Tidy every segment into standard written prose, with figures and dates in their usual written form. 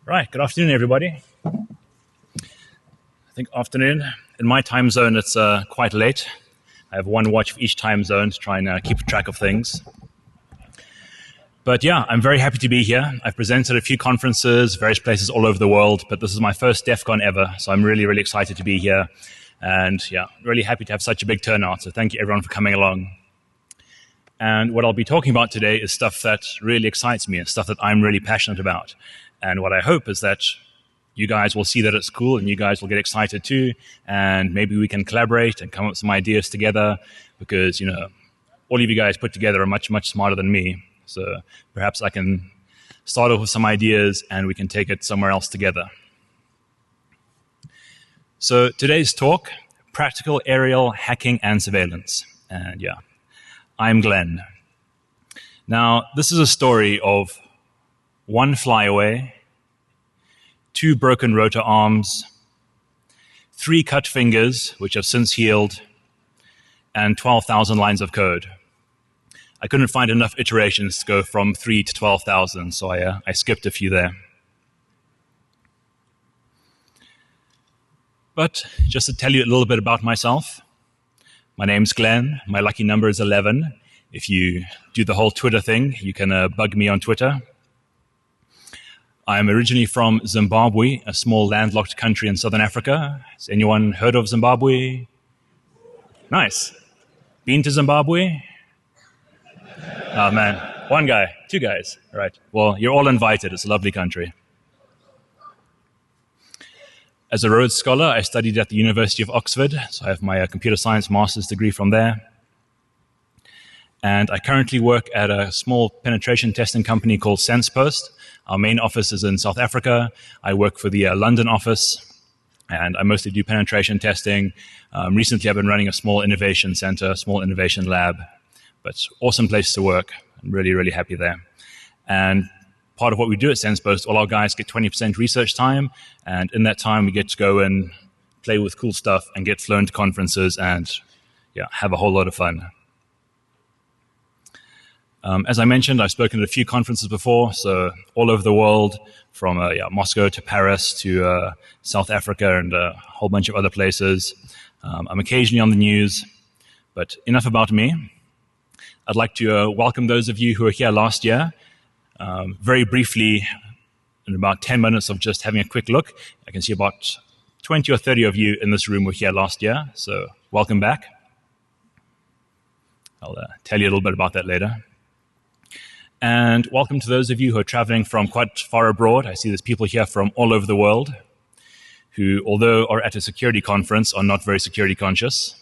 Right, good afternoon, everybody. I think afternoon. In my time zone, it's quite late. I have one watch for each time zone to try and keep track of things. But yeah, I'm very happy to be here. I've presented at a few conferences, various places all over the world, but this is my first DEF CON ever, so I'm really, really excited to be here. And yeah, really happy to have such a big turnout, so thank you everyone for coming along. And what I'll be talking about today is stuff that really excites me and stuff that I'm really passionate about. And what I hope is that you guys will see that it's cool and you guys will get excited too, and maybe we can collaborate and come up with some ideas together because, all of you guys put together are much, much smarter than me. So perhaps I can start off with some ideas and we can take it somewhere else together. So today's talk, practical aerial hacking and surveillance. And yeah, I'm Glenn. Now, this is a story of one flyaway, 2 broken rotor arms, 3 cut fingers, which have since healed, and 12,000 lines of code. I couldn't find enough iterations to go from 3 to 12,000, so I skipped a few there. But just to tell you a little bit about myself, my name's Glenn. My lucky number is 11. If you do the whole Twitter thing, you can bug me on Twitter. I'm originally from Zimbabwe, a small landlocked country in southern Africa. Has anyone heard of Zimbabwe? Nice. Been to Zimbabwe? Oh man, 1 guy, 2 guys. All right. Well, you're all invited. It's a lovely country. As a Rhodes Scholar, I studied at the University of Oxford, so I have my computer science master's degree from there. And I currently work at a small penetration testing company called SENSEPOST. Our main office is in South Africa. I work for the London office, and I mostly do penetration testing. Recently, I've been running a small innovation center, small innovation lab, but awesome place to work. I'm really, really happy there. And part of what we do at SENSEPOST, all our guys get 20% research time, and in that time, we get to go and play with cool stuff and get flown to conferences and have a whole lot of fun. As I mentioned, I've spoken at a few conferences before, so all over the world, from Moscow to Paris to South Africa and a whole bunch of other places. I'm occasionally on the news, but enough about me. I'd like to welcome those of you who were here last year. Very briefly, in about 10 minutes of just having a quick look, I can see about 20 or 30 of you in this room were here last year, so welcome back. I'll tell you a little bit about that later. And welcome to those of you who are traveling from quite far abroad. I see there's people here from all over the world who, although are at a security conference, are not very security conscious.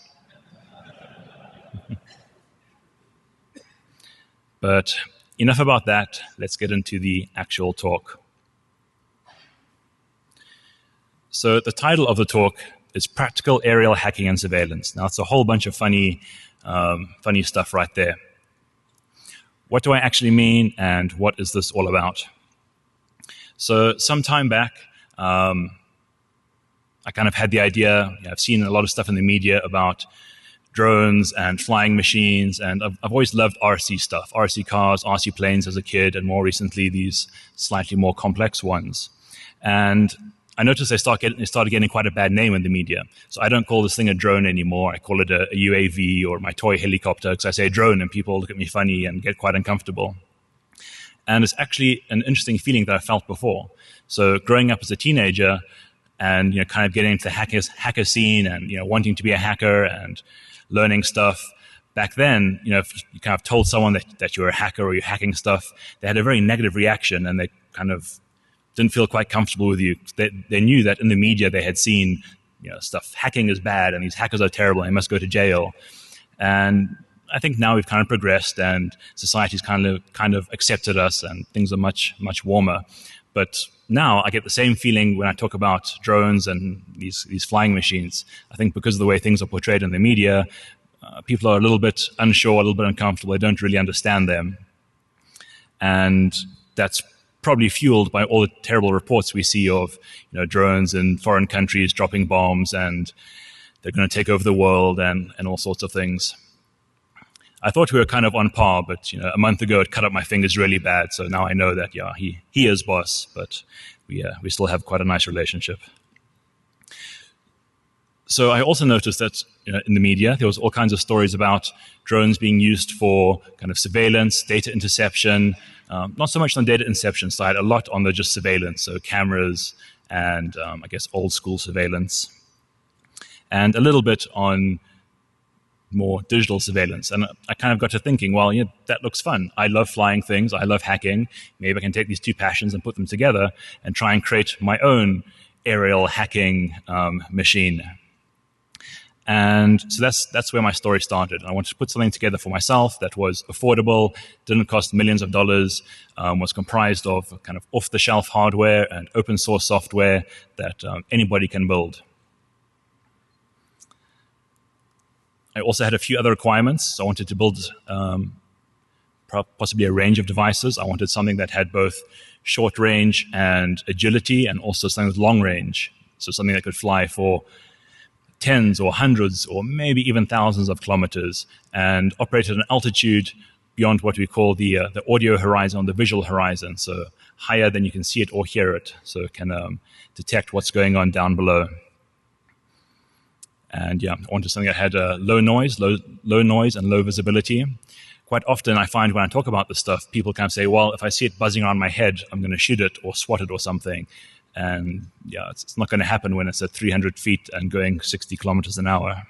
But enough about that. Let's get into the actual talk. So the title of the talk is Practical Aerial Hacking and Surveillance. Now, it's a whole bunch of funny stuff right there. What do I actually mean, and what is this all about? So some time back, I kind of had the idea, I've seen a lot of stuff in the media about drones and flying machines, and I've always loved RC stuff, RC cars, RC planes as a kid, and more recently these slightly more complex ones. And I noticed they started getting quite a bad name in the media. So I don't call this thing a drone anymore. I call it a UAV or my toy helicopter, because I say drone and people look at me funny and get quite uncomfortable. And it's actually an interesting feeling that I felt before. So growing up as a teenager and kind of getting into the hacker scene and wanting to be a hacker and learning stuff, back then, if you kind of told someone that you're a hacker or you're hacking stuff, they had a very negative reaction and they kind of didn't feel quite comfortable with you. They knew that in the media they had seen stuff, hacking is bad and these hackers are terrible and they must go to jail. And I think now we've kind of progressed and society's kind of accepted us and things are much, much warmer. But now I get the same feeling when I talk about drones and these flying machines. I think because of the way things are portrayed in the media, people are a little bit unsure, a little bit uncomfortable. They don't really understand them. And that's probably fueled by all the terrible reports we see of drones in foreign countries dropping bombs and they're going to take over the world and all sorts of things. I thought we were kind of on par, but a month ago it cut up my fingers really bad. So now I know that he is boss, but we still have quite a nice relationship. So I also noticed that in the media, there was all kinds of stories about drones being used for kind of surveillance, data interception, not so much on the data interception side, a lot on the just surveillance, so cameras and I guess old school surveillance, and a little bit on more digital surveillance. And I kind of got to thinking, well, that looks fun. I love flying things. I love hacking. Maybe I can take these two passions and put them together and try and create my own aerial hacking machine. And so that's where my story started. I wanted to put something together for myself that was affordable, didn't cost millions of dollars, was comprised of kind of off-the-shelf hardware and open source software that anybody can build. I also had a few other requirements. So I wanted to build possibly a range of devices. I wanted something that had both short range and agility, and also something with long range. So something that could fly for tens or hundreds or maybe even thousands of kilometers and operate at an altitude beyond what we call the audio horizon, the visual horizon, so higher than you can see it or hear it, so it can detect what's going on down below. And I wanted something that had low noise and low visibility. Quite often I find when I talk about this stuff, people kind of say, well, if I see it buzzing around my head, I'm going to shoot it or swat it or something. And it's not going to happen when it's at 300 feet and going 60 kilometers an hour.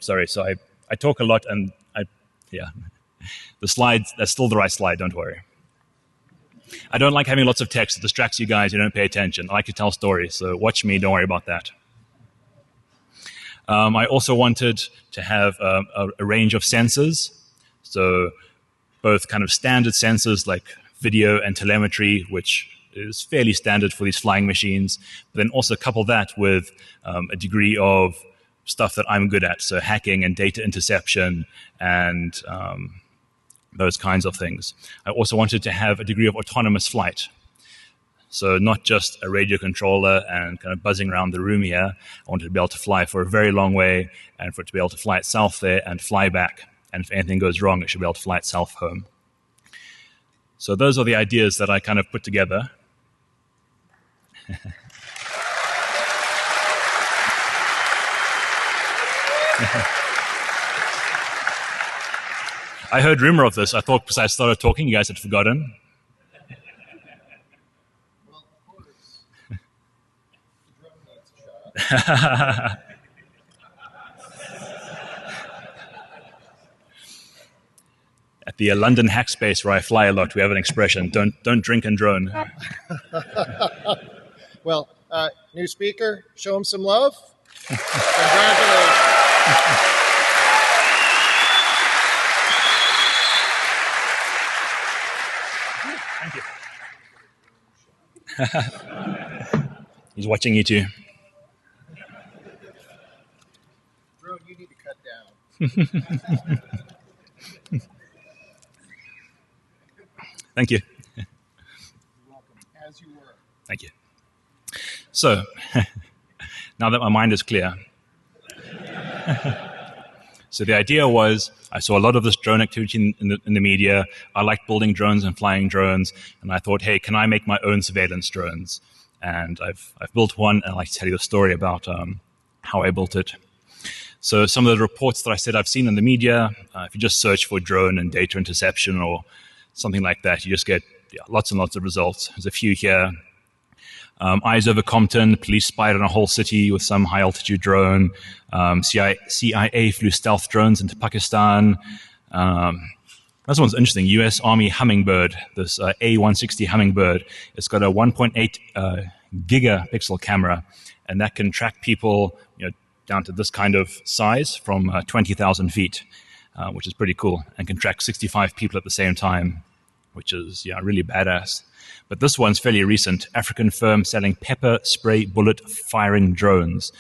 Sorry. So I talk a lot, and the slides, that's still the right slide, don't worry. I don't like having lots of text. It distracts you guys. You don't pay attention. I like to tell stories, so watch me. Don't worry about that. I also wanted to have a range of sensors. So both kind of standard sensors like video and telemetry, which is fairly standard for these flying machines, but then also couple that with a degree of stuff that I'm good at, so hacking and data interception and those kinds of things. I also wanted to have a degree of autonomous flight. So not just a radio controller and kind of buzzing around the room here. I wanted to be able to fly for a very long way and for it to be able to fly itself there and fly back. And if anything goes wrong, it should be able to fly itself home. So those are the ideas that I kind of put together. I heard rumor of this. I thought because I started talking, you guys had forgotten. Well, of course. The drone needs a shot. At the London hack space where I fly a lot, we have an expression, don't drink and drone. Well, new speaker, show him some love. Congratulations. He's watching you too. Drone, you need to cut down. Thank you. You're welcome, as you were. Thank you. So, now that my mind is clear. So the idea was, I saw a lot of this drone activity in the media. I liked building drones and flying drones, and I thought, hey, can I make my own surveillance drones? And I've built one, and I'd like to tell you a story about how I built it. So some of the reports that I said I've seen in the media, if you just search for drone and data interception or something like that, you just get lots and lots of results. There's a few here. Eyes over Compton, police spied on a whole city with some high-altitude drone. CIA flew stealth drones into Pakistan. This one's interesting. U.S. Army Hummingbird, this A160 Hummingbird. It's got a 1.8 gigapixel camera, and that can track people down to this kind of size from 20,000 feet, which is pretty cool, and can track 65 people at the same time, which is really badass. But this one's fairly recent. African firm selling pepper spray bullet firing drones.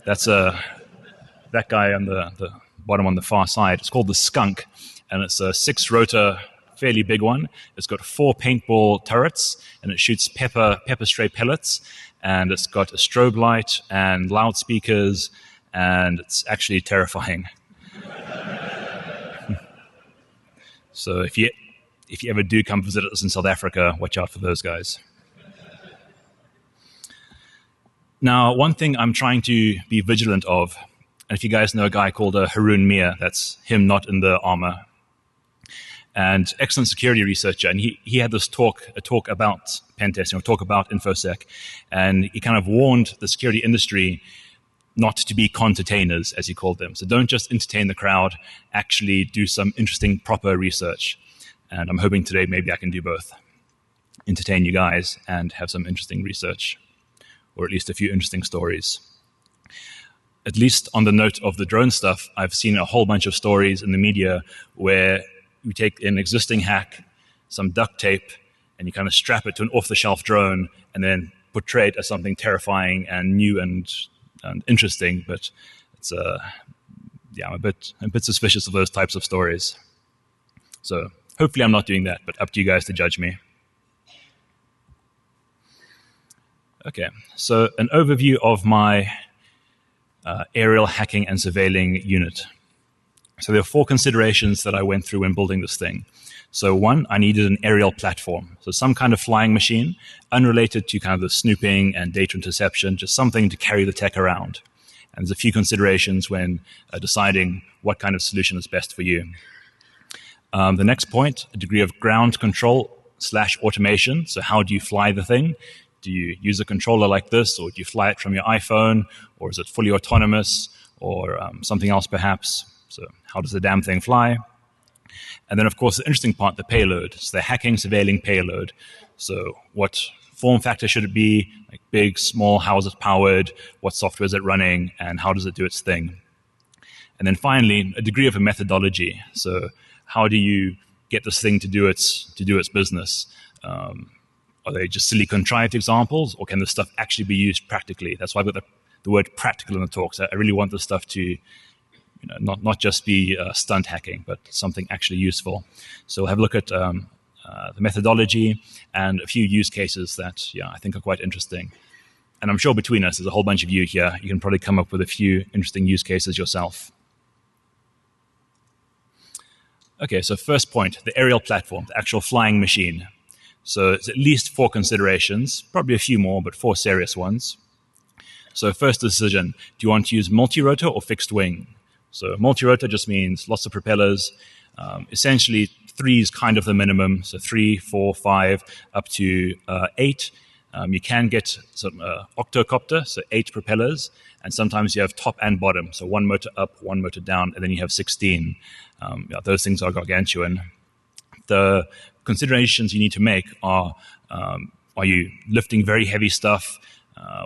That's that guy on the bottom on the far side. It's called the Skunk, and it's a 6-rotor, fairly big one. It's got 4 paintball turrets, and it shoots pepper spray pellets, and it's got a strobe light and loudspeakers, and it's actually terrifying. So if you ever do come visit us in South Africa, watch out for those guys. Now, one thing I'm trying to be vigilant of, and if you guys know a guy called Haroon Meer, that's him not in the armor, and excellent security researcher, and he had this a talk about pen testing, or talk about InfoSec, and he kind of warned the security industry not to be containers, as he called them. So don't just entertain the crowd, actually do some interesting, proper research. And I'm hoping today maybe I can do both. Entertain you guys and have some interesting research, or at least a few interesting stories. At least on the note of the drone stuff, I've seen a whole bunch of stories in the media where you take an existing hack, some duct tape, and you kind of strap it to an off-the-shelf drone and then portray it as something terrifying and new and interesting. But it's I'm a bit suspicious of those types of stories. So hopefully I'm not doing that, but up to you guys to judge me. Okay, so an overview of my aerial hacking and surveilling unit. So there are 4 considerations that I went through when building this thing. So 1, I needed an aerial platform. So some kind of flying machine, unrelated to kind of the snooping and data interception, just something to carry the tech around. And there's a few considerations when deciding what kind of solution is best for you. The next point, a degree of ground control / automation. So how do you fly the thing? Do you use a controller like this, or do you fly it from your iPhone, or is it fully autonomous, or something else perhaps? So how does the damn thing fly? And then, of course, the interesting part, the payload. So the hacking, surveilling payload. So what form factor should it be? Like big, small, how is it powered? What software is it running? And how does it do its thing? And then finally, a degree of a methodology. So how do you get this thing to do its business? Are they just silly contrived examples, or can this stuff actually be used practically? That's why I've got the word practical in the talk. So I really want this stuff to not just be stunt hacking, but something actually useful. So we'll have a look at the methodology and a few use cases that I think are quite interesting. And I'm sure between us, there's a whole bunch of you here. You can probably come up with a few interesting use cases yourself. Okay, so first point, the aerial platform, the actual flying machine. So it's at least 4 considerations, probably a few more, but 4 serious ones. So first decision, do you want to use multi-rotor or fixed wing? So multi-rotor just means lots of propellers. Essentially, 3 is kind of the minimum. So 3, 4, 5, up to 8. You can get some octocopter, so 8 propellers. And sometimes you have top and bottom. So 1 motor up, 1 motor down, and then you have 16. Those things are gargantuan. The considerations you need to make are you lifting very heavy stuff?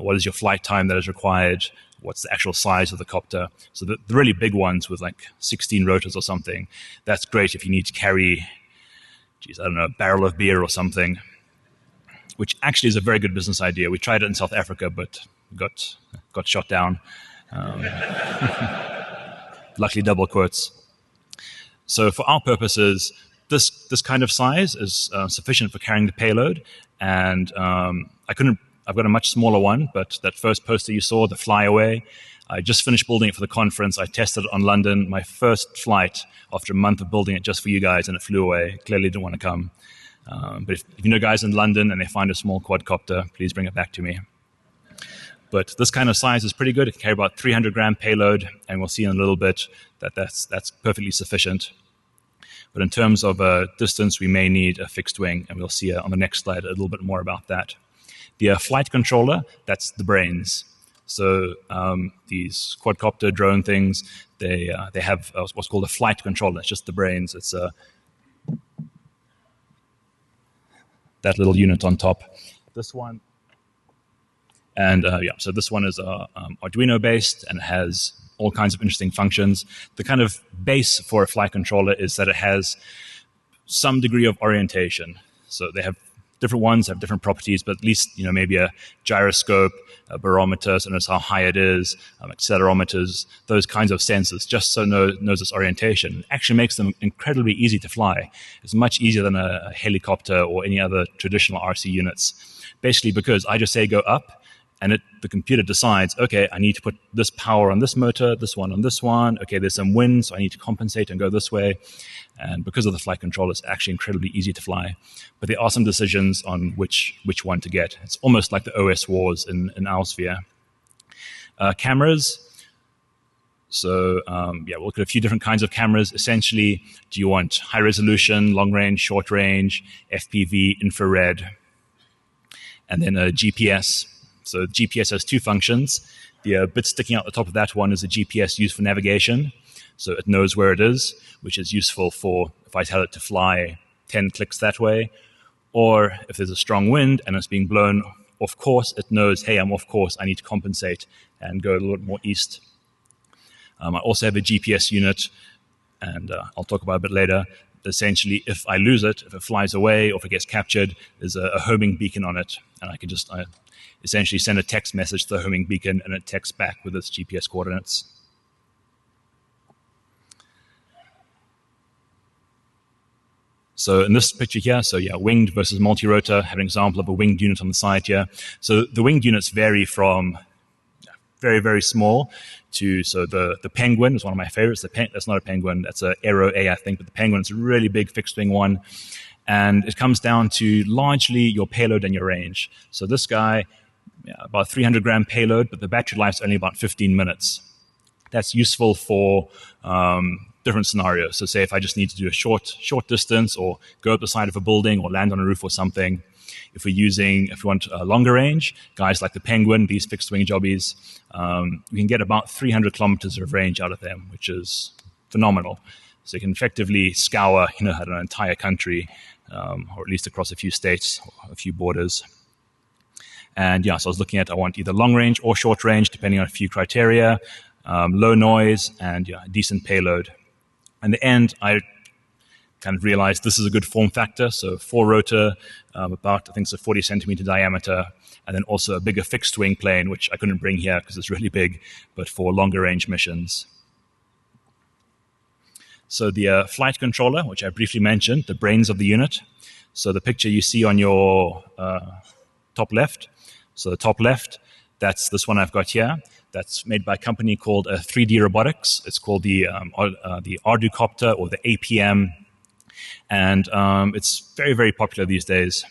What is your flight time that is required? What's the actual size of the copter? So the really big ones with like 16 rotors or something, that's great if you need to carry, a barrel of beer or something, which actually is a very good business idea. We tried it in South Africa, but got shot down. Luckily, double quotes. So for our purposes, this kind of size is sufficient for carrying the payload. And I've got a much smaller one, but that first poster you saw, the flyaway, I just finished building it for the conference. I tested it on London, my first flight after a month of building it just for you guys, and it flew away. Clearly didn't want to come. But if you know guys in London and they find a small quadcopter, please bring it back to me. But this kind of size is pretty good. It can carry about 300-gram payload, and we'll see in a little bit that that's perfectly sufficient. But in terms of distance, we may need a fixed wing, and we'll see on the next slide a little bit more about that. The flight controller, that's the brains. So these quadcopter drone things, they have what's called a flight controller. It's just the brains. It's that little unit on top. This one, and so this one is Arduino based and has all kinds of interesting functions. The kind of base for a flight controller is that it has some degree of orientation. So they have different ones have different properties, but at least maybe a gyroscope, a barometer, so knows how high it is, accelerometers, those kinds of sensors, just so knows its orientation. It actually makes them incredibly easy to fly. It's much easier than a helicopter or any other traditional RC units. Basically, because I just say go up, and the computer decides, okay, I need to put this power on this motor, this one on this one. Okay, there's some wind, so I need to compensate and go this way. And because of the flight controller, it's actually incredibly easy to fly. But there are some decisions on which one to get. It's almost like the OS wars in our sphere. Cameras. So we'll look at a few different kinds of cameras. Essentially, do you want high resolution, long range, short range, FPV, infrared, and then a GPS. So GPS has two functions. The bit sticking out the top of that one is a GPS used for navigation. So it knows where it is, which is useful for if I tell it to fly 10 clicks that way. Or if there's a strong wind and it's being blown off course, it knows, hey, I'm off course, I need to compensate and go a little bit more east. I also have a GPS unit, and I'll talk about it a bit later. Essentially, if I lose it, if it flies away or if it gets captured, there's a homing beacon on it, and I can just essentially send a text message to the homing beacon, and it texts back with its GPS coordinates. So in this picture here, winged versus multi-rotor, I have an example of a winged unit on the side here. So the winged units vary from very, very small to, so the Penguin is one of my favorites. That's not a Penguin, that's an Aero A, I think, but the Penguin is a really big fixed wing one. And it comes down to largely your payload and your range. So this guy, about 300 gram payload, but the battery life's only about 15 minutes. That's useful for different scenarios. So say if I just need to do a short distance or go up the side of a building or land on a roof or something. If we want a longer range, guys like the Penguin, these fixed wing jobbies, we can get about 300 kilometers of range out of them, which is phenomenal. So you can effectively scour, an entire country, or at least across a few states, or a few borders. And so I was looking at, I want either long range or short range, depending on a few criteria, low noise, and a decent payload. In the end, I kind of realized this is a good form factor. So 4-rotor, about, I think it's a 40 centimeter diameter, and then also a bigger fixed wing plane, which I couldn't bring here because it's really big, but for longer range missions. So the flight controller, which I briefly mentioned, the brains of the unit. So the picture you see on your top left. So the top left, that's this one I've got here. That's made by a company called 3D Robotics. It's called the Arducopter or the APM. And it's very, very popular these days.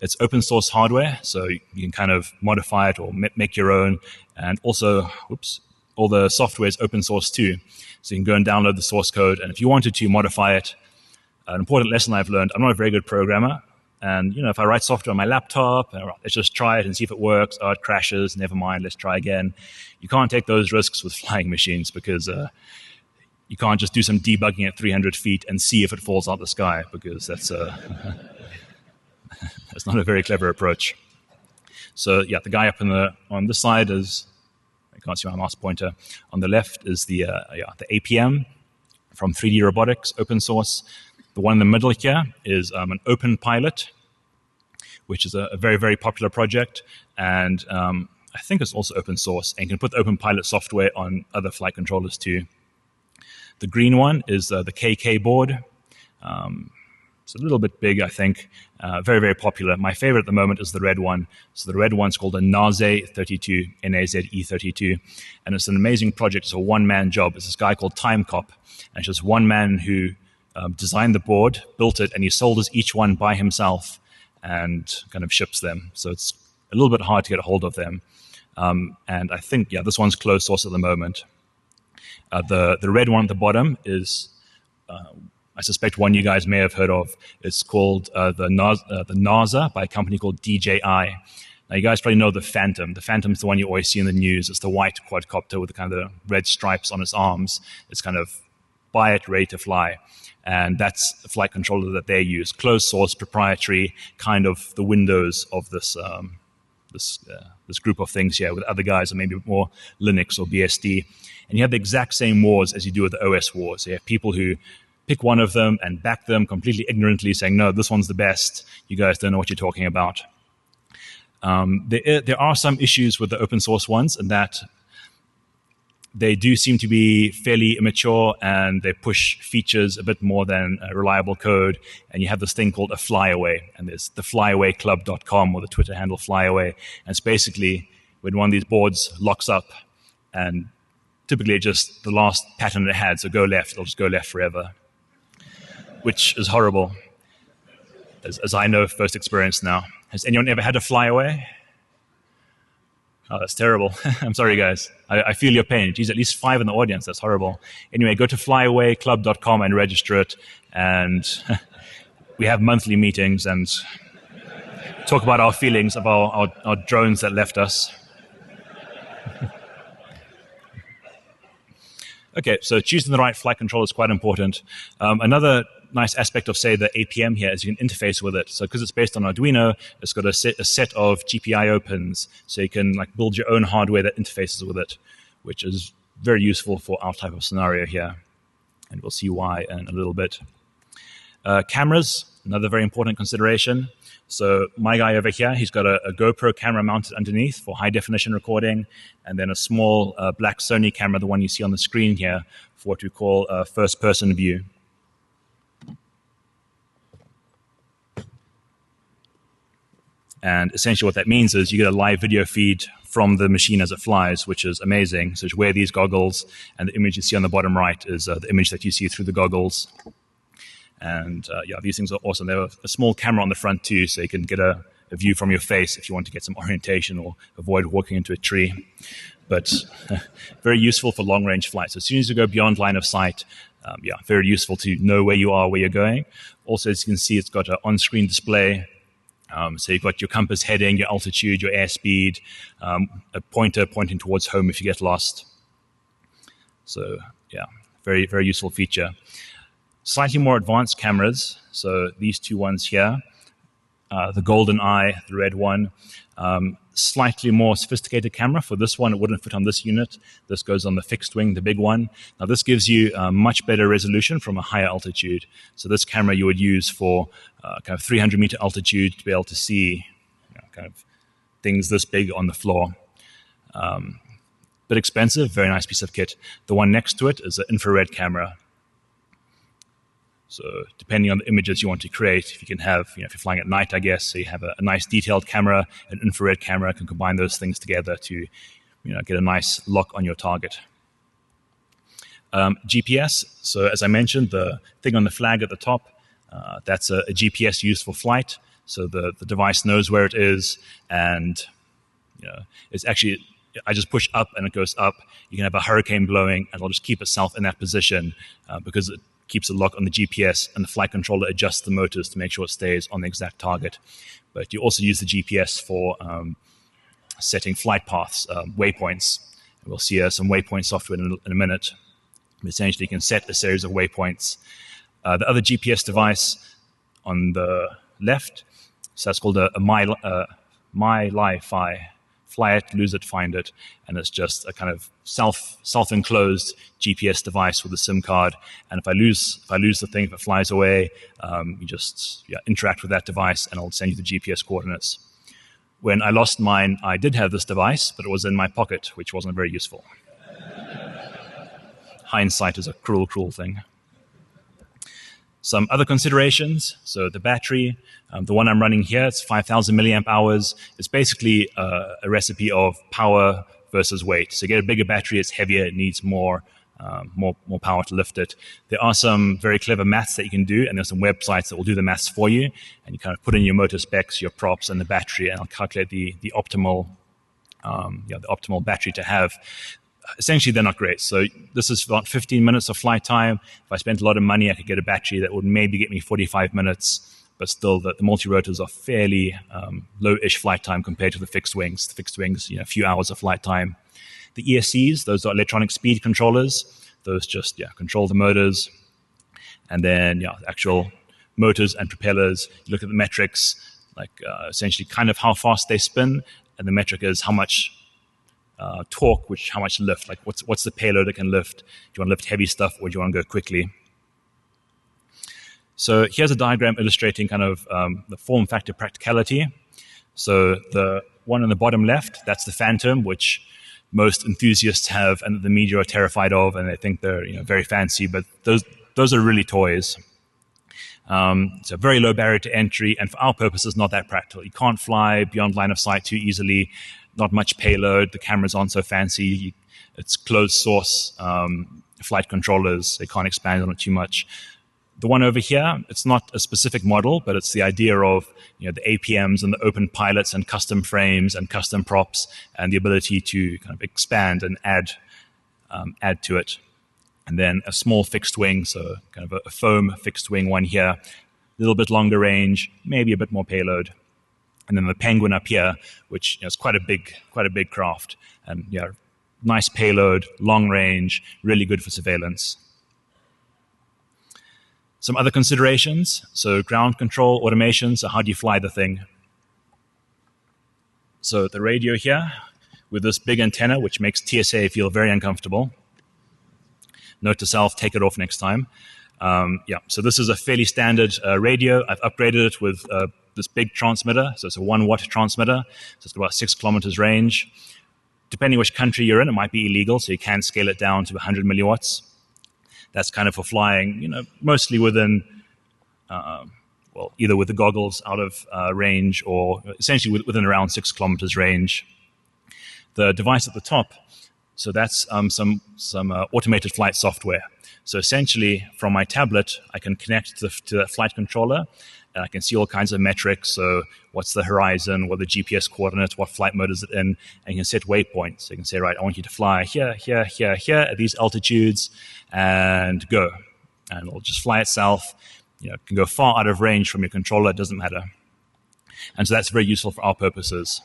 It's open source hardware, so you can kind of modify it or make your own. And also, all the software is open source too. So you can go and download the source code. And if you wanted to modify it, an important lesson I've learned, I'm not a very good programmer. And, if I write software on my laptop, let's just try it and see if it works. Oh, it crashes. Never mind. Let's try again. You can't take those risks with flying machines because you can't just do some debugging at 300 feet and see if it falls out the sky, because that's that's not a very clever approach. So the guy up on this side is, I can't see my mouse pointer. On the left is the APM from 3D Robotics, open source. The one in the middle here is an Open Pilot, which is a very, very popular project. And I think it's also open source. And you can put the Open Pilot software on other flight controllers too. The green one is the KK board. It's a little bit big, I think. Very, very popular. My favorite at the moment is the red one. So the red one's called a NAZE32, N-A-Z-E-32. And it's an amazing project. It's a one-man job. It's this guy called Timecop. And it's just one man who designed the board, built it, and he solders each one by himself and kind of ships them. So it's a little bit hard to get a hold of them. And I think, this one's closed source at the moment. The red one at the bottom is, I suspect one you guys may have heard of. It's called the NASA by a company called DJI. Now, you guys probably know the Phantom. The Phantom's the one you always see in the news. It's the white quadcopter with the kind of red stripes on its arms. It's kind of buy it, ready to fly. And that's the flight controller that they use. Closed source, proprietary, kind of the windows of this this group of things here with other guys, or maybe more Linux or BSD. And you have the exact same wars as you do with the OS wars. So you have people who pick one of them and back them completely ignorantly, saying, no, this one's the best. You guys don't know what you're talking about. There are some issues with the open source ones, in that they do seem to be fairly immature, and they push features a bit more than reliable code. And you have this thing called a flyaway, and there's the flyawayclub.com or the Twitter handle flyaway. And it's basically when one of these boards locks up, and typically just the last pattern it had, so go left, it'll just go left forever, which is horrible, as I know first experience now. Has anyone ever had to fly away? Oh, that's terrible. I'm sorry, guys. I feel your pain. Geez, at least 5 in the audience. That's horrible. Anyway, go to flyawayclub.com and register it. And we have monthly meetings and talk about our feelings about our drones that left us. Okay, so choosing the right flight controller is quite important. Another nice aspect of, say, the APM here is you can interface with it. So because it's based on Arduino, it's got a set of GPIO pins, so you can like build your own hardware that interfaces with it, which is very useful for our type of scenario here. And we'll see why in a little bit. Cameras, another very important consideration. So my guy over here, he's got a GoPro camera mounted underneath for high-definition recording, and then a small black Sony camera, the one you see on the screen here, for what we call a first-person view. And essentially what that means is you get a live video feed from the machine as it flies, which is amazing. So you wear these goggles, and the image you see on the bottom right is the image that you see through the goggles. And yeah, these things are awesome. They have a small camera on the front too, so you can get a view from your face if you want to get some orientation or avoid walking into a tree. But very useful for long-range flights. So as soon as you go beyond line of sight, yeah, very useful to know where you are, where you're going. Also, as you can see, it's got an on-screen display. So you've got your compass heading, your altitude, your airspeed, a pointer pointing towards home if you get lost. So yeah, very, very useful feature. Slightly more advanced cameras, so these two ones here, the golden eye, the red one, slightly more sophisticated camera. For this one, it wouldn't fit on this unit. This goes on the fixed wing, the big one. Now this gives you much better resolution from a higher altitude. So this camera you would use for kind of 300-meter altitude to be able to see kind of things this big on the floor. Bit expensive, very nice piece of kit. The one next to it is an infrared camera. So depending on the images you want to create, if you can have, if you're flying at night, I guess, so you have a nice detailed camera, an infrared camera, can combine those things together to, get a nice lock on your target. GPS, so as I mentioned, the thing on the flag at the top, that's a GPS used for flight. So the device knows where it is, and it's actually, I just push up and it goes up. You can have a hurricane blowing, and it'll just keep itself in that position because it keeps a lock on the GPS, and the flight controller adjusts the motors to make sure it stays on the exact target. But you also use the GPS for setting flight paths, waypoints. And we'll see some waypoint software in a minute. But essentially, you can set a series of waypoints. The other GPS device on the left, so that's called a MyLi-Fi. Fly it, lose it, find it, and it's just a kind of self-enclosed GPS device with a SIM card. And if I lose the thing, if it flies away, you just interact with that device, and it'll send you the GPS coordinates. When I lost mine, I did have this device, but it was in my pocket, which wasn't very useful. Hindsight is a cruel, cruel thing. Some other considerations, so the battery, the one I'm running here, it's 5,000 milliamp hours. It's basically a recipe of power versus weight. So you get a bigger battery, it's heavier, it needs more power to lift it. There are some very clever maths that you can do, and there's some websites that will do the maths for you, and you kind of put in your motor specs, your props, and the battery, and it'll calculate the optimal battery to have. Essentially, they're not great. So this is about 15 minutes of flight time. If I spent a lot of money, I could get a battery that would maybe get me 45 minutes, but still the multi-rotors are fairly low-ish flight time compared to the fixed wings. The fixed wings, a few hours of flight time. The ESCs, those are electronic speed controllers. Those just control the motors. And then actual motors and propellers. You look at the metrics, like essentially kind of how fast they spin, and the metric is how much torque, how much lift, like what's the payload it can lift. Do you want to lift heavy stuff, or do you want to go quickly? So here's a diagram illustrating kind of the form factor practicality. So the one on the bottom left, that's the Phantom, which most enthusiasts have and the media are terrified of, and they think they're very fancy, but those are really toys. It's a very low barrier to entry, and for our purposes, not that practical. You can't fly beyond line of sight too easily. not much payload. The cameras aren't so fancy. It's closed source flight controllers. They can't expand on it too much. The one over here, it's not a specific model, but it's the idea of the APMs and the open pilots and custom frames and custom props and the ability to kind of expand and add to it. And then a small fixed wing, so kind of a foam fixed wing one here, a little bit longer range, maybe a bit more payload. And then the Penguin up here, which is quite a big craft, and nice payload, long range, really good for surveillance. Some other considerations, so ground control, automation, so how do you fly the thing? So the radio here, with this big antenna, which makes TSA feel very uncomfortable. Note to self, take it off next time. So this is a fairly standard radio. I've upgraded it with this big transmitter. So it's a 1 watt transmitter. So it's got about 6 kilometers range. Depending which country you're in, it might be illegal, so you can scale it down to 100 milliwatts. That's kind of for flying, mostly within, either with the goggles out of range or essentially within around 6 kilometers range. The device at the top, so that's some automated flight software. So essentially, from my tablet, I can connect to the flight controller, and I can see all kinds of metrics. So what's the horizon, what are the GPS coordinates, what flight mode is it in, and you can set waypoints. So you can say, right, I want you to fly here, here, here, here at these altitudes, and go. And it'll just fly itself. It can go far out of range from your controller, it doesn't matter. And so that's very useful for our purposes.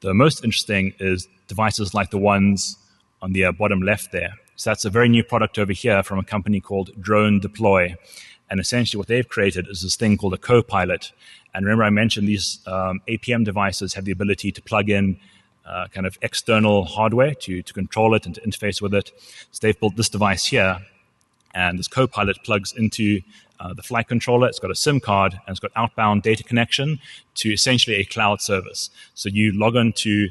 The most interesting is devices like the ones on the bottom left there. So that's a very new product over here from a company called Drone Deploy. And essentially what they've created is this thing called a co-pilot. And remember I mentioned these APM devices have the ability to plug in kind of external hardware to control it and to interface with it. So they've built this device here. And this co-pilot plugs into the flight controller. It's got a SIM card, and it's got outbound data connection to essentially a cloud service. So you log on to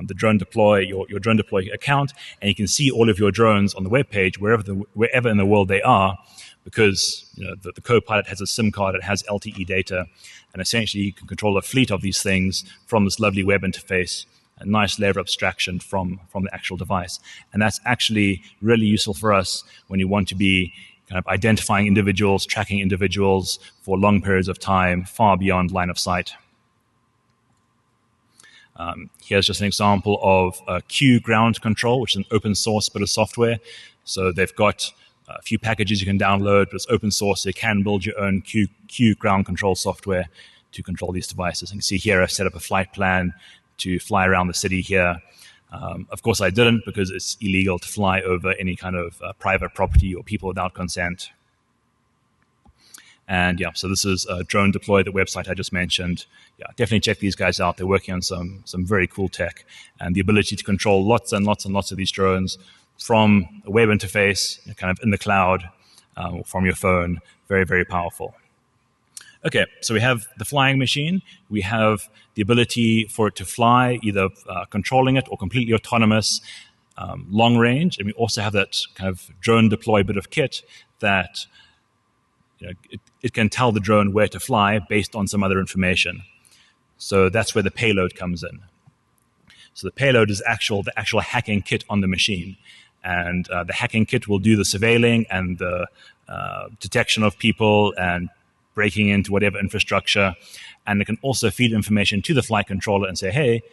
the Drone Deploy, your Drone Deploy account, and you can see all of your drones on the web page wherever in the world they are, because the co-pilot has a SIM card, it has LTE data, and essentially you can control a fleet of these things from this lovely web interface, a nice layer of abstraction from the actual device. And that's actually really useful for us when you want to be kind of identifying individuals, tracking individuals for long periods of time, far beyond line of sight. Here's just an example of Q ground control, which is an open source bit of software. So they've got a few packages you can download, but it's open source, so you can build your own Q ground control software to control these devices. And you can see here I've set up a flight plan to fly around the city here. Of course I didn't, because it's illegal to fly over any kind of private property or people without consent. And so this is Drone Deploy, the website I just mentioned. Definitely check these guys out. They're working on some very cool tech, and the ability to control lots and lots and lots of these drones from a web interface, kind of in the cloud, from your phone. Very, very powerful. Okay, so we have the flying machine. We have the ability for it to fly, either controlling it or completely autonomous, long range. And we also have that kind of Drone Deploy bit of kit that it can tell the drone where to fly based on some other information. So that's where the payload comes in. So the payload is the actual hacking kit on the machine. And the hacking kit will do the surveilling and the detection of people and breaking into whatever infrastructure. And it can also feed information to the flight controller and say, hey,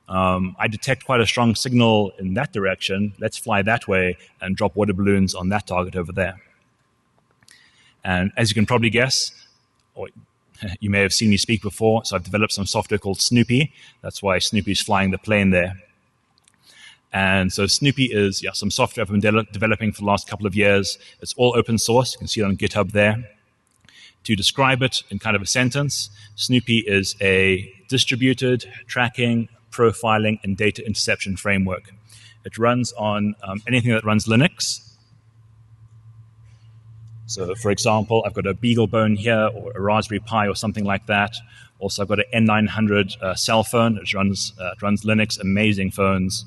I detect quite a strong signal in that direction. Let's fly that way and drop water balloons on that target over there. And as you can probably guess, or you may have seen me speak before, so I've developed some software called Snoopy. That's why Snoopy's flying the plane there. And so Snoopy is some software I've been developing for the last couple of years. It's all open source. You can see it on GitHub there. To describe it in kind of a sentence, Snoopy is a distributed tracking, profiling, and data interception framework. It runs on anything that runs Linux. So, for example, I've got a BeagleBone here, or a Raspberry Pi, or something like that. Also, I've got an N900 cell phone, which runs Linux, amazing phones.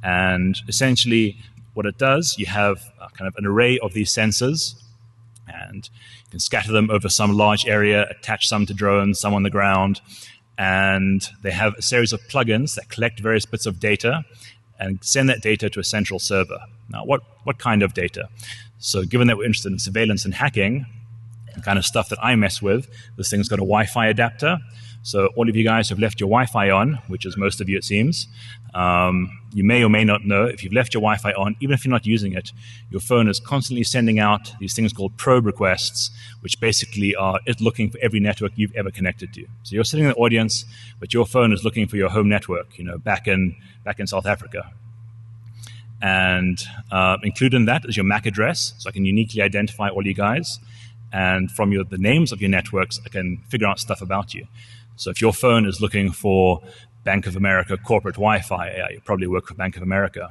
And essentially, what it does, you have kind of an array of these sensors, and you can scatter them over some large area, attach some to drones, some on the ground, and they have a series of plugins that collect various bits of data and send that data to a central server. Now, what kind of data? So given that we're interested in surveillance and hacking, the kind of stuff that I mess with, this thing's got a Wi-Fi adapter. So all of you guys have left your Wi-Fi on, which is most of you it seems. You may or may not know, if you've left your Wi-Fi on, even if you're not using it, your phone is constantly sending out these things called probe requests, which basically are it looking for every network you've ever connected to. So you're sitting in the audience, but your phone is looking for your home network, back in South Africa. And included in that is your MAC address, so I can uniquely identify all you guys. And from the names of your networks, I can figure out stuff about you. So if your phone is looking for Bank of America corporate Wi-Fi, you probably work for Bank of America.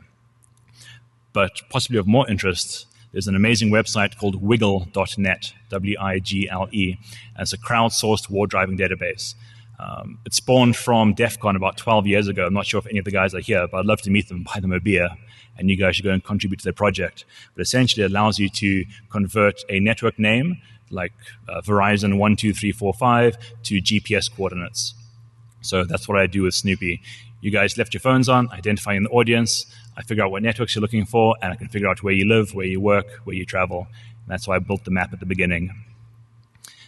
But possibly of more interest, there's an amazing website called wiggle.net, W-I-G-L-E, and it's a crowdsourced war driving database. It spawned from DEF CON about 12 years ago. I'm not sure if any of the guys are here, but I'd love to meet them, buy them a beer, and you guys should go and contribute to their project. But essentially it allows you to convert a network name like Verizon 12345 to GPS coordinates. So that's what I do with Snoopy. You guys left your phones on, identify in the audience, I figure out what networks you're looking for, and I can figure out where you live, where you work, where you travel. And that's why I built the map at the beginning.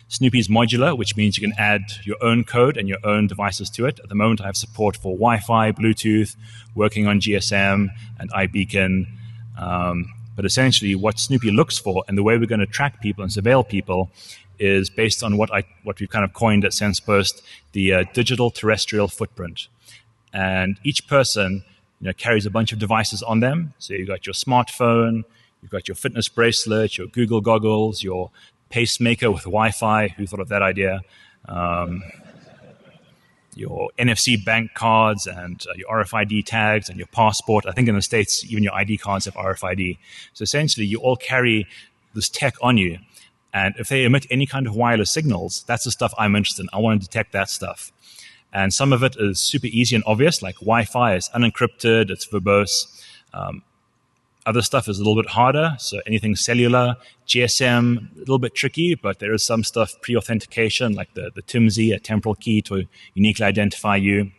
Snoopy is modular, which means you can add your own code and your own devices to it. At the moment, I have support for Wi-Fi, Bluetooth, working on GSM and iBeacon. But essentially, what Snoopy looks for and the way we're going to track people and surveil people is based on what we've kind of coined at SensePost, the digital terrestrial footprint. And each person carries a bunch of devices on them. So you've got your smartphone, you've got your fitness bracelet, your Google goggles, your pacemaker with Wi-Fi. Who thought of that idea? Your NFC bank cards and your RFID tags and your passport. I think in the States, even your ID cards have RFID. So essentially, you all carry this tech on you. And if they emit any kind of wireless signals, that's the stuff I'm interested in. I want to detect that stuff. And some of it is super easy and obvious, like Wi-Fi is unencrypted, it's verbose. Other stuff is a little bit harder, so anything cellular, GSM, a little bit tricky, but there is some stuff pre-authentication, like the TIMSI, a temporal key to uniquely identify you.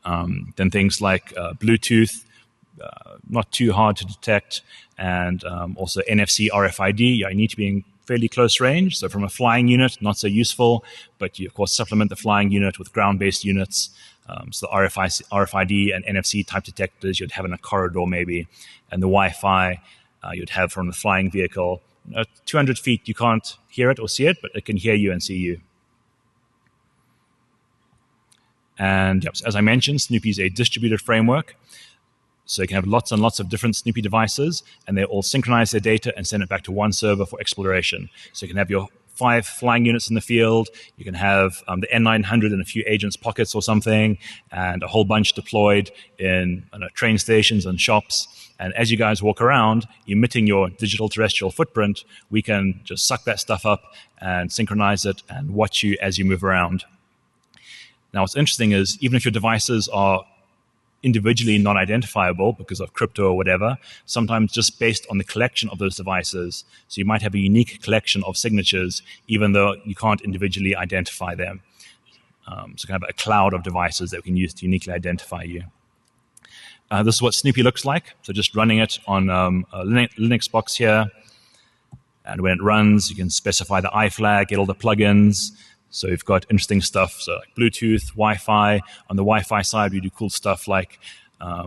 Then things like Bluetooth, not too hard to detect, and also NFC, RFID. You need to be in fairly close range, so from a flying unit, not so useful, but you, of course, supplement the flying unit with ground-based units. So the RFID and NFC type detectors you'd have in a corridor maybe, and the Wi-Fi you'd have from the flying vehicle. 200 feet, you can't hear it or see it, but it can hear you and see you. And yep, as I mentioned, Snoopy is a distributed framework. So you can have lots and lots of different Snoopy devices, and they all synchronize their data and send it back to one server for exploration. So you can have your 5 flying units in the field. You can have the N900 in a few agents' pockets or something, and a whole bunch deployed in train stations and shops. And as you guys walk around, emitting your digital terrestrial footprint, we can just suck that stuff up and synchronize it and watch you as you move around. Now, what's interesting is even if your devices are individually non-identifiable because of crypto or whatever, sometimes just based on the collection of those devices. So you might have a unique collection of signatures, even though you can't individually identify them. So kind of a cloud of devices that we can use to uniquely identify you. This is what Snoopy looks like. So just running it on a Linux box here. And when it runs, you can specify the iFlag, get all the plugins. So you've got interesting stuff, so like Bluetooth, Wi-Fi. On the Wi-Fi side, we do cool stuff like,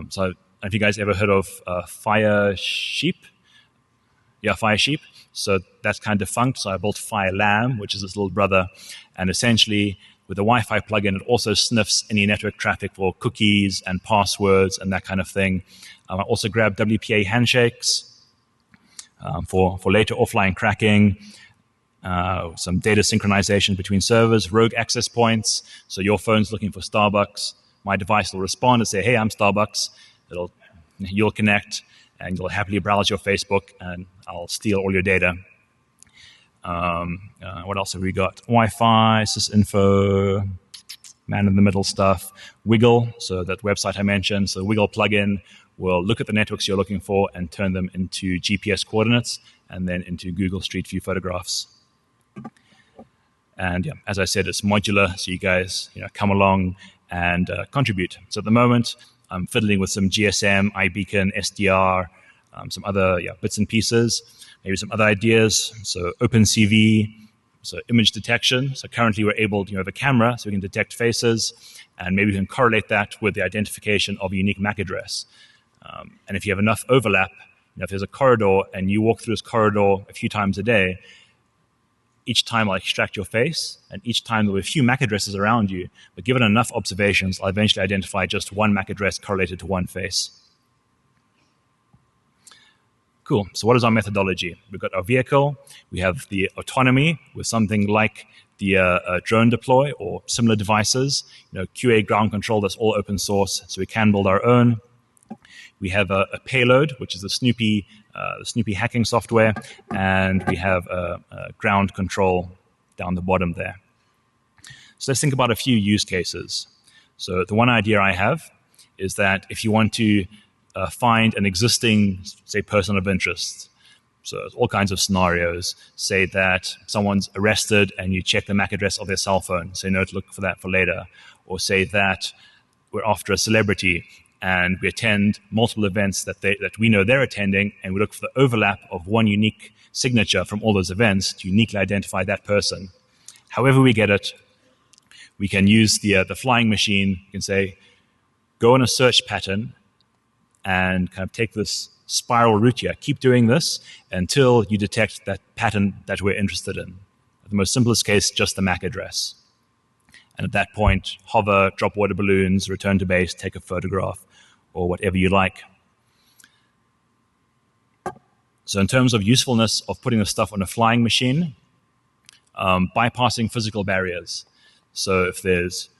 so have you guys ever heard of Fire Sheep? Yeah, Fire Sheep. So that's kind of defunct. So I built Fire Lamb, which is its little brother. And essentially, with the Wi-Fi plugin, it also sniffs any network traffic for cookies and passwords and that kind of thing. I also grabbed WPA handshakes for later offline cracking. Some data synchronization between servers, rogue access points. So your phone's looking for Starbucks. My device will respond and say, hey, I'm Starbucks. You'll connect, and you'll happily browse your Facebook, and I'll steal all your data. What else have we got? Wi-Fi, sysinfo, man-in-the-middle stuff. Wiggle, so that website I mentioned. So the Wiggle plugin will look at the networks you're looking for and turn them into GPS coordinates and then into Google Street View photographs. And yeah, as I said, it's modular, so you guys come along and contribute. So at the moment, I'm fiddling with some GSM, iBeacon, SDR, some other bits and pieces, maybe some other ideas. So OpenCV, so image detection. So currently we're able to have a camera, so we can detect faces, and maybe we can correlate that with the identification of a unique MAC address. And if you have enough overlap, if there's a corridor and you walk through this corridor a few times a day, each time I'll extract your face, and each time there'll be a few MAC addresses around you, but given enough observations, I'll eventually identify just one MAC address correlated to one face. Cool. So what is our methodology? We've got our vehicle. We have the autonomy with something like the drone deploy or similar devices. QA ground control, that's all open source, so we can build our own. We have a payload, which is the Snoopy hacking software, and we have a ground control down the bottom there. So let's think about a few use cases. So the one idea I have is that if you want to find an existing, say, person of interest, so there's all kinds of scenarios. Say that someone's arrested and you check the MAC address of their cell phone, say no to look for that for later. Or say that we're after a celebrity and we attend multiple events that we know they're attending, and we look for the overlap of one unique signature from all those events to uniquely identify that person. However we get it, we can use the flying machine. You can say, go on a search pattern and kind of take this spiral route here. Keep doing this until you detect that pattern that we're interested in. The most simplest case, just the MAC address. And at that point, hover, drop water balloons, return to base, take a photograph, or whatever you like. So in terms of usefulness of putting this stuff on a flying machine, bypassing physical barriers. So if there's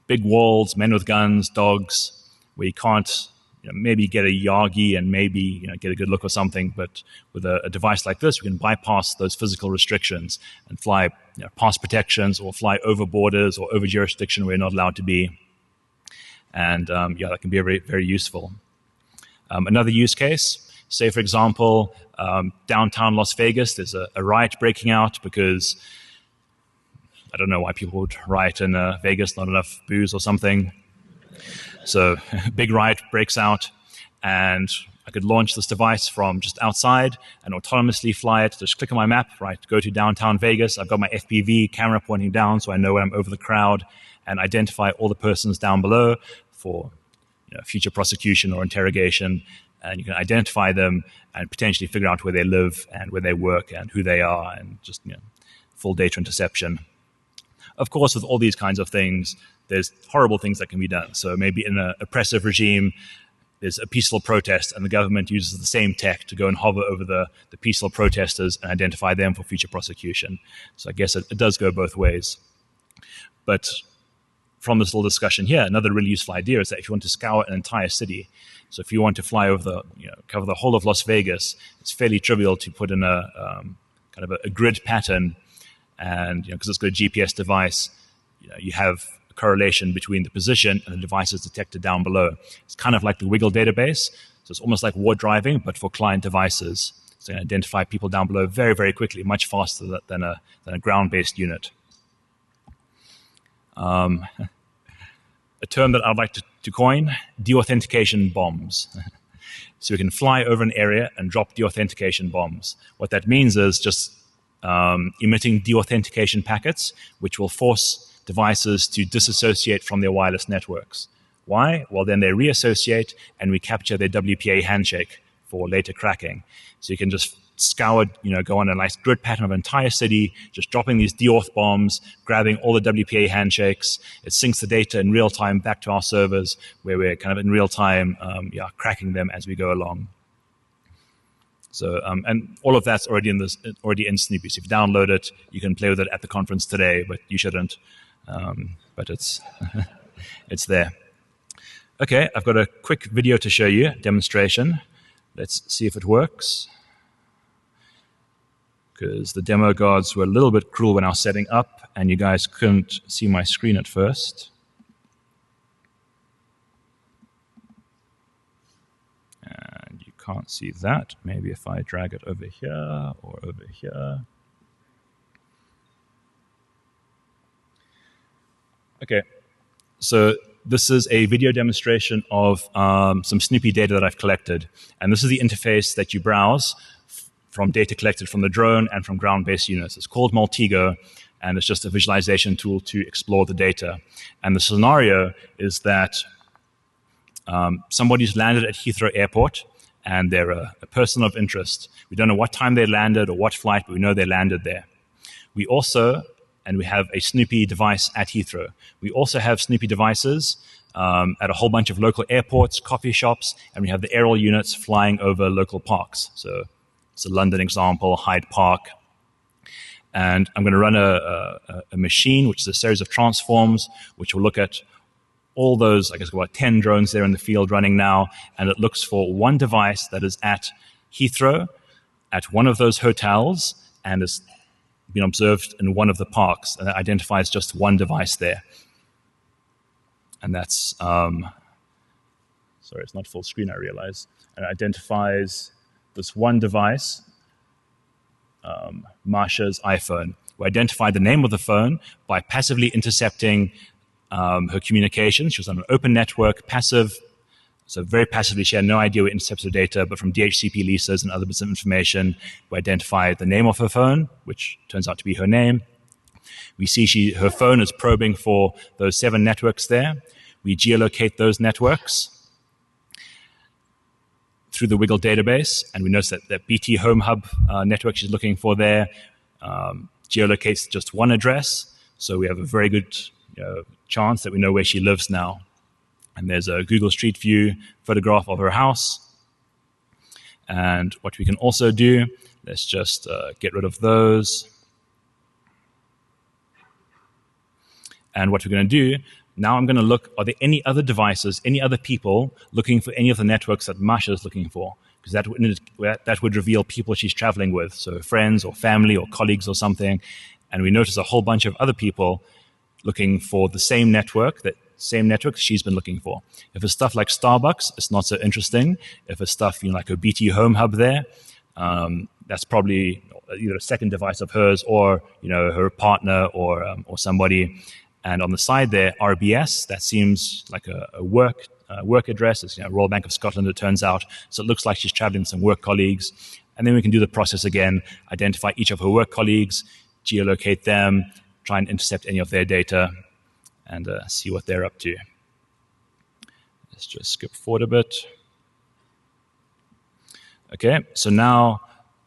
big walls, men with guns, dogs, where you can't maybe get a Yagi and maybe get a good look or something, but with a device like this, we can bypass those physical restrictions and fly past protections or fly over borders or over jurisdiction where you're not allowed to be. And that can be very, very useful. Another use case, say for example, downtown Las Vegas, there's a riot breaking out because I don't know why people would riot in Vegas, not enough booze or something. So big riot breaks out, and I could launch this device from just outside and autonomously fly it. Just click on my map, right, go to downtown Vegas. I've got my FPV camera pointing down so I know when I'm over the crowd, and identify all the persons down below for future prosecution or interrogation. And you can identify them and potentially figure out where they live and where they work and who they are, and just full data interception. Of course, with all these kinds of things, there's horrible things that can be done. So maybe in an oppressive regime, there's a peaceful protest, and the government uses the same tech to go and hover over the peaceful protesters and identify them for future prosecution. So I guess it does go both ways. But from this little discussion here, another really useful idea is that if you want to scour an entire city, so if you want to fly over cover the whole of Las Vegas, it's fairly trivial to put in a kind of a grid pattern, and because it's got a GPS device, you have a correlation between the position and the devices detected down below. It's kind of like the Wiggle database, so it's almost like war driving, but for client devices. So you can identify people down below very, very quickly, much faster than a ground-based unit. A term that I'd like to coin, deauthentication bombs. So we can fly over an area and drop deauthentication bombs. What that means is just emitting deauthentication packets, which will force devices to disassociate from their wireless networks. Why? Well, then they reassociate and we capture their WPA handshake for later cracking. So you can just scour, go on a nice grid pattern of an entire city, just dropping these deauth bombs, grabbing all the WPA handshakes. It syncs the data in real time back to our servers, where we're kind of in real time, cracking them as we go along. So, and all of that's already in Snoopy. So if you download it, you can play with it at the conference today, but you shouldn't. But it's it's there. Okay, I've got a quick video to show you, demonstration. Let's see if it works. Because the demo guards were a little bit cruel when I was setting up, and you guys couldn't see my screen at first. And you can't see that. Maybe if I drag it over here or over here. Okay, so this is a video demonstration of some Snoopy data that I've collected. And this is the interface that you browse from data collected from the drone and from ground-based units. It's called Multigo, and it's just a visualization tool to explore the data. And the scenario is that somebody's landed at Heathrow Airport, and they're a person of interest. We don't know what time they landed or what flight, but we know they landed there. We also, and we have a Snoopy device at Heathrow. We also have Snoopy devices at a whole bunch of local airports, coffee shops, and we have the aerial units flying over local parks. So it's a London example, Hyde Park. And I'm going to run a machine, which is a series of transforms, which will look at all those, I guess, about 10 drones there in the field running now, and it looks for one device that is at Heathrow, at one of those hotels, and has been observed in one of the parks, and it identifies just one device there. And that's, sorry, it's not full screen, I realize, and it identifies this one device, Marsha's iPhone. We identified the name of the phone by passively intercepting her communication. She was on an open network, passive, so very passively. She had no idea we intercepted her data, but from DHCP leases and other bits of information, we identified the name of her phone, which turns out to be her name. We see her phone is probing for those 7 networks there. We geolocate those networks through the Wiggle database, and we notice that that BT Home Hub network she's looking for there geolocates just one address, so we have a very good chance that we know where she lives now. And there's a Google Street View photograph of her house. And what we can also do, let's just get rid of those. And what we're going to do, now I'm going to look, are there any other devices, any other people looking for any of the networks that Masha is looking for? Because that would reveal people she's traveling with, so friends or family or colleagues or something. And we notice a whole bunch of other people looking for the same network, that same network she's been looking for. If it's stuff like Starbucks, it's not so interesting. If it's stuff like a BT Home Hub there, that's probably either a second device of hers or her partner or somebody. And on the side there, RBS, that seems like a work address. It's Royal Bank of Scotland, it turns out. So it looks like she's traveling with some work colleagues. And then we can do the process again, identify each of her work colleagues, geolocate them, try and intercept any of their data, and see what they're up to. Let's just skip forward a bit. Okay, so now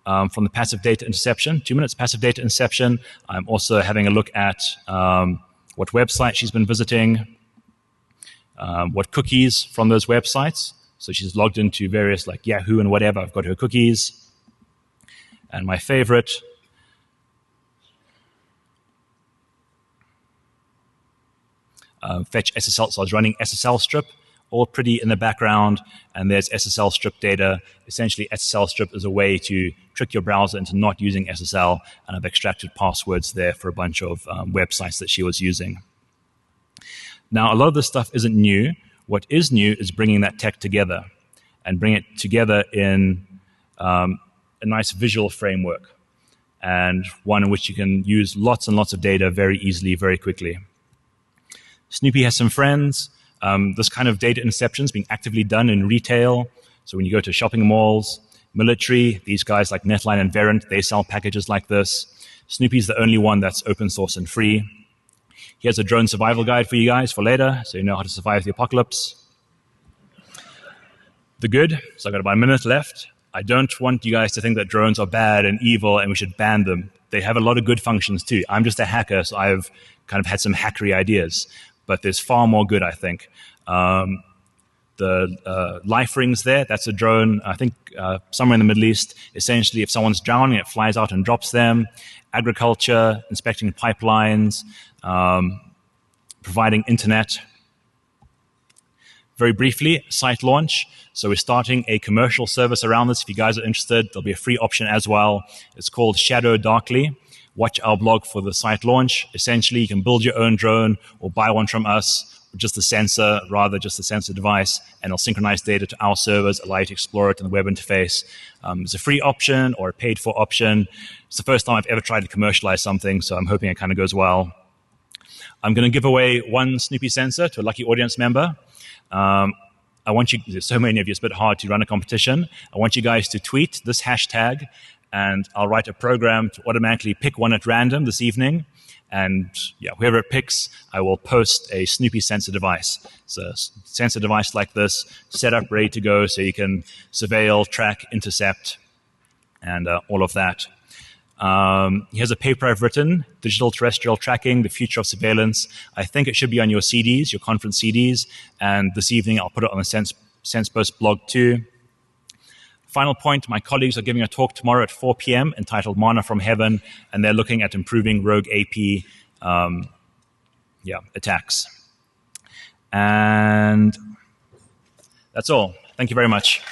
from the passive data interception, 2 minutes passive data interception, I'm also having a look at what website she's been visiting, what cookies from those websites. So she's logged into various like Yahoo and whatever. I've got her cookies. And my favorite, fetch SSL. So I was running SSL strip, all pretty in the background, and there's SSL strip data. Essentially, SSL strip is a way to trick your browser into not using SSL, and I've extracted passwords there for a bunch of websites that she was using. Now, a lot of this stuff isn't new. What is new is bringing that tech together, and bring it together in a nice visual framework, and one in which you can use lots and lots of data very easily, very quickly. Snoopy has some friends. This kind of data interception is being actively done in retail. So when you go to shopping malls, military, these guys like Netline and Verint, they sell packages like this. Snoopy's the only one that's open source and free. Here's a drone survival guide for you guys for later, so you know how to survive the apocalypse. The good, so I've got about a minute left. I don't want you guys to think that drones are bad and evil and we should ban them. They have a lot of good functions too. I'm just a hacker, so I've kind of had some hackery ideas. But there's far more good, I think. The life rings there, that's a drone, I think somewhere in the Middle East. Essentially, if someone's drowning, it flies out and drops them. Agriculture, inspecting pipelines, providing internet. Very briefly, site launch. So we're starting a commercial service around this. If you guys are interested, there'll be a free option as well. It's called Shadow Darkly. Watch our blog for the site launch. Essentially, you can build your own drone or buy one from us, or just the sensor, rather just the sensor device, and it'll synchronize data to our servers, allow you to explore it in the web interface. It's a free option or a paid-for option. It's the first time I've ever tried to commercialize something, so I'm hoping it kind of goes well. I'm going to give away one Snoopy sensor to a lucky audience member. I want you, there's so many of you, it's a bit hard to run a competition. I want you guys to tweet this hashtag, and I'll write a program to automatically pick one at random this evening. And yeah, whoever it picks, I will post a Snoopy sensor device. So sensor device like this, set up, ready to go, so you can surveil, track, intercept, and all of that. Here's a paper I've written, Digital Terrestrial Tracking, the Future of Surveillance. I think it should be on your CDs, your conference CDs, and this evening I'll put it on the SensePost blog too. Final point, my colleagues are giving a talk tomorrow at 4 p.m. entitled Mana from Heaven, and they're looking at improving rogue AP attacks. And that's all. Thank you very much.